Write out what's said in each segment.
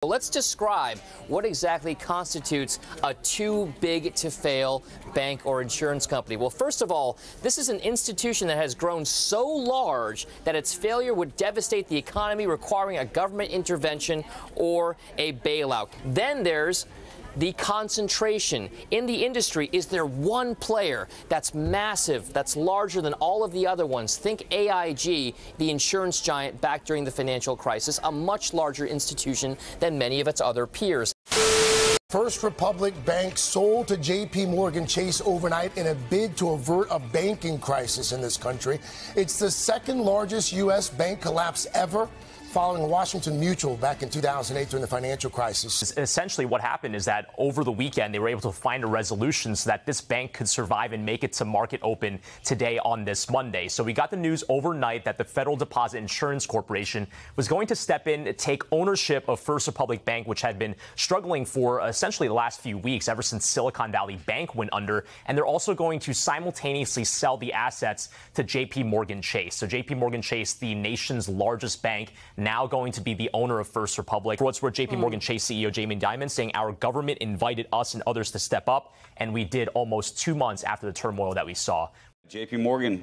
Let's describe what exactly constitutes a too-big-to-fail bank or insurance company. Well, first of all, this is an institution that has grown so large that its failure would devastate the economy, requiring a government intervention or a bailout. Then there's the concentration in the industry. Is there one player that's massive, that's larger than all of the other ones? Think AIG, the insurance giant back during the financial crisis, a much larger institution than many of its other peers. First Republic Bank sold to JPMorgan Chase overnight in a bid to avert a banking crisis in this country. It's the second largest U.S. bank collapse ever, following Washington Mutual back in 2008 during the financial crisis. Essentially what happened is that over the weekend, they were able to find a resolution so that this bank could survive and make it to market open today on this Monday. So we got the news overnight that the Federal Deposit Insurance Corporation was going to step in and take ownership of First Republic Bank, which had been struggling for essentially the last few weeks, ever since Silicon Valley Bank went under. And they're also going to simultaneously sell the assets to JPMorgan Chase. So JPMorgan Chase, the nation's largest bank, now going to be the owner of First Republic. For what's worth, JPMorgan Chase CEO Jamie Dimon saying our government invited us and others to step up, and we did almost 2 months after the turmoil that we saw. JPMorgan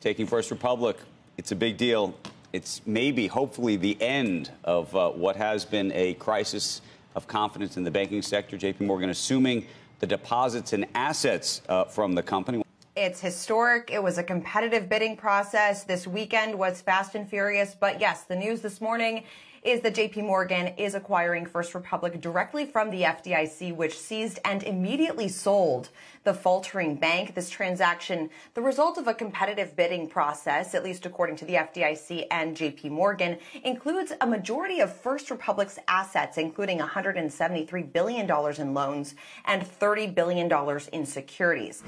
taking First Republic, it's a big deal. It's maybe, hopefully, the end of what has been a crisis of confidence in the banking sector. JPMorgan assuming the deposits and assets from the company. It's historic. It was a competitive bidding process. This weekend was fast and furious. But yes, the news this morning is that JPMorgan is acquiring First Republic directly from the FDIC, which seized and immediately sold the faltering bank. This transaction, the result of a competitive bidding process, at least according to the FDIC and JPMorgan, includes a majority of First Republic's assets, including $173 billion in loans and $30 billion in securities.